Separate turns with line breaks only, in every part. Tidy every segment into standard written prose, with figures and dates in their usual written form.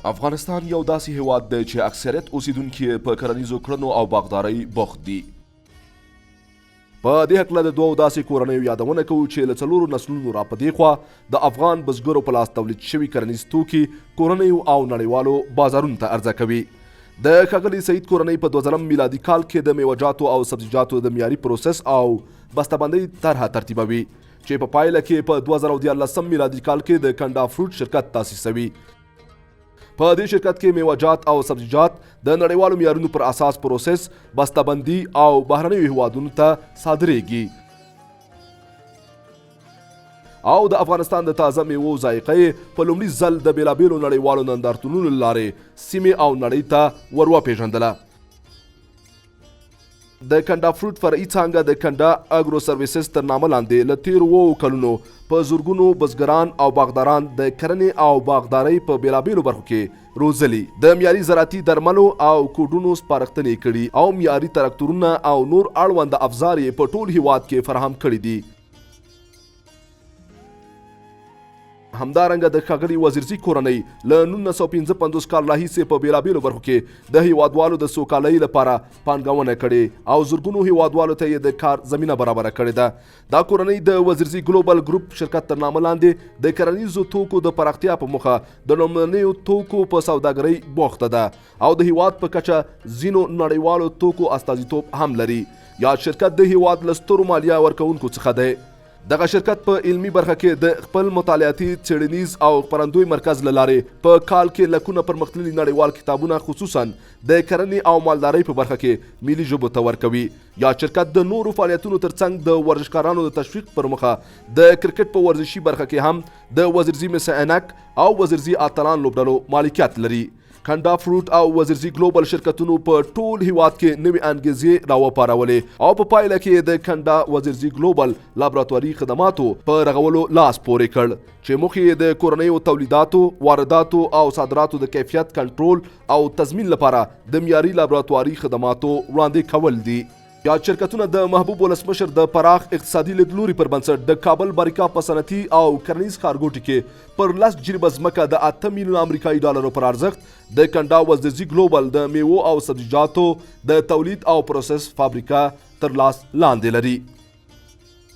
افغانستان یو داسې هیواد دی چې اکثریت اوسیدونکي په کرنیزو کړنو او باغدارۍ بوخت دي. په دې هکله د دوو داسې کورنیو یادونه کوو چې له 4 نسلونو را په دې خوا د افغان بزګرو په لاس تولید شوي کرنیز توکي کورنیو او نړیوالو بازارونو ته عرضه کوي. د ښاغلي سعید کورنۍ په 2000 میلادي کال کې د میوه‌جاتو او سبزیجاتو د معیاري پروسس او بسته‌بندۍ طرحه ترتیبوي چې په پایله کې په 2014 میلادي کال کې د کنډا فروټ شرکت تاسیس شوی. په دې شرکت کې میوه‌جات او سبزیجات د نړیوالو معیارونو پر اساس پروسس، بسته‌بندي او بهرنیو هیوادونو ته صادریږي. او د افغانستان د تازه میوو ذایقه په لومړي ځل د بیلابیلو نړیوالو نندارتونونو له لارې سیمې او نړۍ ته ور وپېژندله. د کنډا فروټ فرعي څانګه د کنډا اګرو سرویسز تر نامه لاندې له تېرو 2 کلونو په زرګونو بزګران او باغداران د کرنې او باغدارۍ په بیلابیلو برخو کې روزلي، د معیاري زراعتي درملو او کوډونو سپارښتنې کړي او معیاري تراکتورونه او نور اړوند افزار یې په ټول هیواد کې فراهم کړي دي. همدارنګه د ښاغلي وزیرزي کورنۍ له 1955 کال راهیسې په بیلابیلو برخو کې د هیوادوالو د سوکالۍ لپاره پانګونه کړې او زرګونو هیوادوالو ته یې د کار زمینه برابره کړې ده. دا کورنۍ د وزیرزي ګلوبل ګروپ شرکت تر نامه لاندې د کرنیزو توکو د پراختیا په موخه د لومړنیو توکو په سوداګرۍ بوخته ده او د هیواد په کچه ځینو نړیوالو توکو استازیتوب هم لري. یا شرکت د هیواد له سترو مالیه ورکوونکو څخه دی. دغه شرکت په علمي برخه کې د خپل مطالعاتي څېړنیز او خپرندوی مرکز له لارې په کال کې لکونه پرمختللي نړیوال کتابونه خصوصا د کرنې او مالدارۍ په برخه کې ملي ژبو ته ورکوي. یا شرکت د نورو فعالیتونو ترڅنګ د ورزشکارانو د تشویق پر مخه د کرکټ په ورزشي برخه کې هم د وزیرزي مس عینک او وزیرزي اتلان لوبډلو مالکیت لري. کنډا فروټ او وزیرزي ګلوبل شرکتونو په ټول هیواد کې نوې انګېزې راوپارولې او په پایله کې د کنډا وزیرزي ګلوبل لابراتواري خدماتو په رغولو لاس پورې کړ چې موخې یې د کورنیو تولیداتو، وارداتو او صادراتو د کیفیت کنټرول او تضمین لپاره د معیاري لابراتواري خدماتو وړاندې کول دي. یا شرکتونه د محبوب ولسمشر د پراخ اقتصادي لیدلوري پر بنسټ د کابل باریکا په صنعتي او کرنیز ښارګوټي کې پر 10 جریبه ځمکه د 8 میلیون امریکایي ډالرو پر ارزښت د کنډا وزیرزي ګلوبل د میوو او سبزیجاتو د تولید او پروسس فابریکه تر لاس لاندې لري.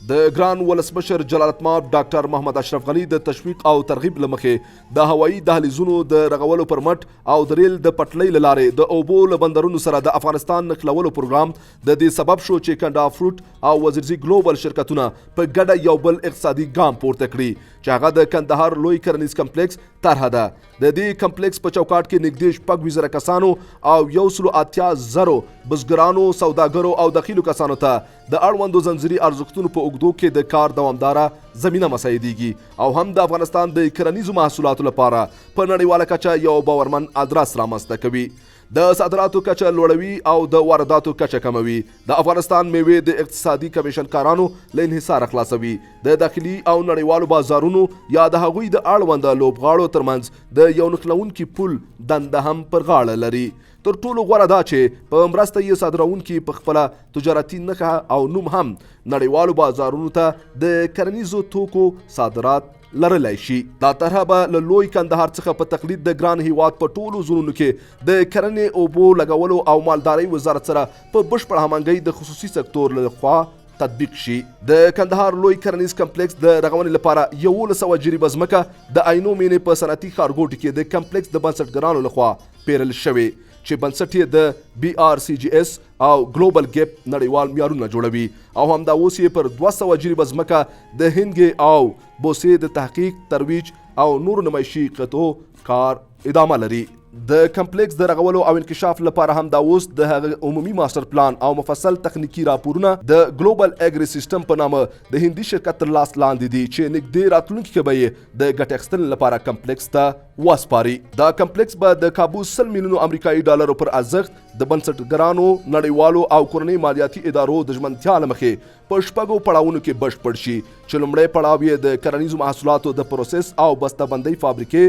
د ګران ولسمشر جلالتمآب ډاکټر محمد اشرف غني د تشویق او ترغیب له مخې د هوایي دهلیزونو د رغولو پر مټ او د ریل د پټلۍ له لارې د اوبو له بندرونو سره د افغانستان نښلولو پروګرام د دې سبب شو چې کنډا فروټ او وزیرزي ګلوبل شرکتونه په ګډه یو بل اقتصادي ګام پورته کړي چې هغه د کندهار لوی کرنیز کمپلیکس طرحه ده. د دې کمپلیکس په چوکاټ کې نږدې 6,000 کسانو او 180,000 بزګرانو، سوداګرو او دخیلو کسانو ته د اړوندو زنځیري ارزښتونو په اوږدو کې د کار دوامداره زمینه مساعدېږي او هم د افغانستان د کرنیزو محصولاتو لپاره په نړیواله کچه یو باورمن ادرس رامنځته کوي. د صادراتو کچه لوړوي او د وارداتو کچه کموي. د افغانستان میوې د اقتصادي کمیشن کارانو له انحصار خلاصوي. د داخلي او نړیوالو بازارونو یا د هغوی د اړوند لوبغاړو ترمنځ د یو نښلونکي پل دنده هم پر غاړه لري. تر ټولو غوره دا چې په مرسته یې صادروونکي په خپله تجارتي نښه او نوم هم نړیوالو بازارونو ته د کرنیزو توکو صادرات لرلی شي. دا طرحه به له لوی کندهار څخه په تقلید د ګران هیواد په ټولو زونونو کې د کرنې، اوبو لګولو او مالدارۍ وزارت سره په بشپړ همغږۍ د خصوصي سکتور له خوا تطبیق شي. د کندهار لوی کرنیز کمپلیکس د رغونې لپاره 1100 جریبه ځمکه د عینو مینې په صنعتي ښارګوټي کې د کمپلیکس د بنسټګرانو لخوا پیرل شوې چې بنسټ یې د BRCGS او ګلوبل ګیپ نړیوال معیارونه جوړوي او همدا اوس یې پر 200 جریبه ځمکه د هندګې او بوسې د تحقیق، ترویج او نورو نمایشي قطعو کار ادامه لري. د کمپلیکس د رغولو او انکشاف لپاره هم دا اوس د هغه عمومي ماستر پلان او مفصل تخنیکی راپورونه د ګلوبل اګری سیستم په نامه د هندي شرکت تر لاس لاندې دي چې نږدې راتلونکي کې به یې د ګټې اخیستنې لپاره کمپلیکس ته وسپاري. دا کمپلیکس به د کابو 100 میلیونو امریکایي ډالرو پر ارزښت د بنسټګرانو، نړیوالو او کورنۍ مالیاتي ادارو د ژمنتیا له مخې په 6 پړاوونو کې بشپړ شي چې لومړی پړاو یې د کرنیزو محصولاتو د پروسس او بسته‌بندۍ فابریکې،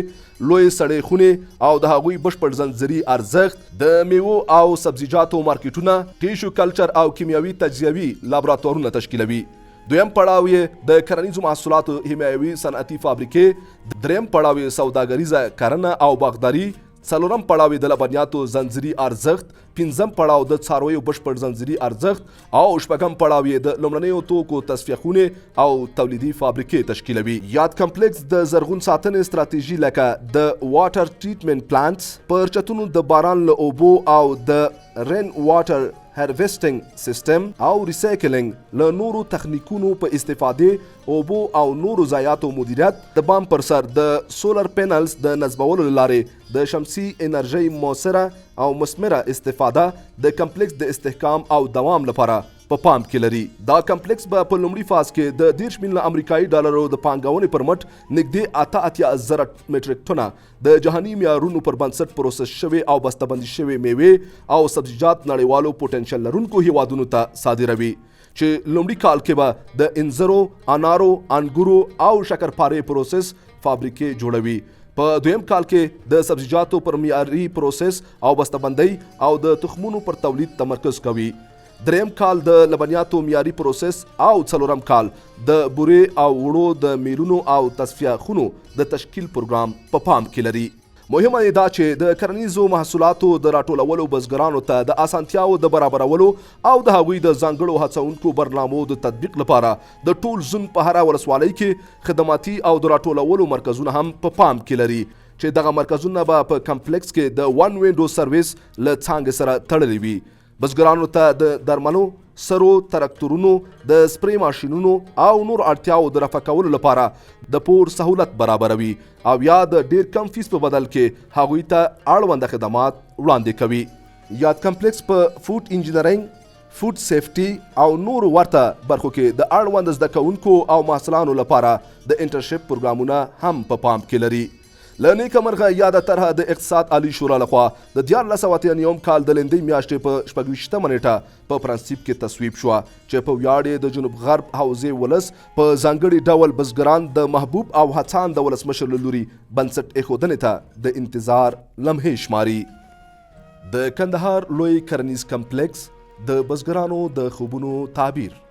لوی سړې خونې او د هغوی بشپړ زنځیري ارزښت، د میوو او سبزیجاتو مارکیټونه، ټیشو کلچر او کیمیاوي تجزیوي لابراتوارونه تشکیلوي. دویم پړاو یې د کرنیزو محصولاتو حمایوي صنعتي فابریکې، دریم پړاو یې سوداګریزه کرنه او باغداري، څلورم پړاو یې د لبنیاتو زنځیري ارزښت، پنځم پړاو د څارویو بشپړ زنځیري ارزښت او شپږم پړاو یې د لومړنیو توکو تصفیه خونې او تولیدي فابریکې تشکیلوي. یاد کمپلیکس د زرغون ساتنې ستراتیژي لکه د واټر ټریټمنټ پلانټس، پر چتونو د باران له اوبو او د رین واټر هارویسټینګ سیستم او ریسایکلینګ له نورو تخنیکونو په استفادې اوبو او نورو ضایعاتو مدیریت، د بام پر سر د سولر پینلز د نصبولو له لارې د شمسي انرژۍ مؤثره او مثمره استفاده د کمپلیکس د استحکام او دوام لپاره په پام کې لري. دا کمپلیکس به په لومړي فاز کې د 10 میلیونه امریکایي ډالرو د پانګونې پر مټ نږدې 88 زره میټریک ټنه د جهاني معیارونو پر بنسټ پروسس شوي او بسته‌بندي شوي میوې او سبزیجات نړیوالو پوټنشل لرونکو هیوادونو ته صادروي، چې لومړي کال کې به د انځرو، انارو، انګورو او شکرپارې پروسس فابریکې جوړوي. په دویم کال کې د سبزیجاتو پر معیاري پروسس او بسته‌بندۍ او د تخمونو پر تولید تمرکز کوي. دریم کال د لبنیاتو معیاري پروسس او څلورم کال د بورې او وړو د میلونو او تصفیه خونو د تشکیل پروګرام په پام کې لري. مهمه دا چې د کرنیزو محصولاتو د راټولولو بزګرانو ته د اسانتیاو د برابرولو او د هغوی د ځانګړو هڅونکو برنامو د تطبیق لپاره د ټول زون په هره ولسوالۍ کې خدماتي او د راټولولو مرکزونه هم په پام کې لري، چې دغه مرکزونه به په کمپلیکس کې د ون وینډو سرویس له څانګې سره تړلي وي. بزګرانو ته د درملو، سرو، ترکتورونو، د سپری ماشینونو او نور اړتیاو د رفع کولو لپاره د پور سهولت برابروي او یا د ډیر کم فیس په بدل کې هغوی ته اړوند خدمات وړاندې کوي. یاد کمپلیکس په فوډ انجینرینګ، فوډ سیفټي او نور ورته برخو کې د اړوند زده کوونکو او محصلانو لپاره د انټرنشپ پروګرامونه هم په پام کې لري. له نیکه مرغه یاده طرحه د اقتصاد عالی شورا لخوا د 1483 کال د لندۍ میاشتې په 26مه نیټه په پرنسیپ کې تصویب شوه، چې په ویاړ د جنوب غرب حوزې ولس په ځانګړي ډول بزګران د محبوب او هڅاند ولسمشر له لوري بنسټ ایښودنې ته د انتظار لمحې شماري. د کندهار لوی کرنیز کمپلیکس د بزګرانو د خوبونو تعبیر.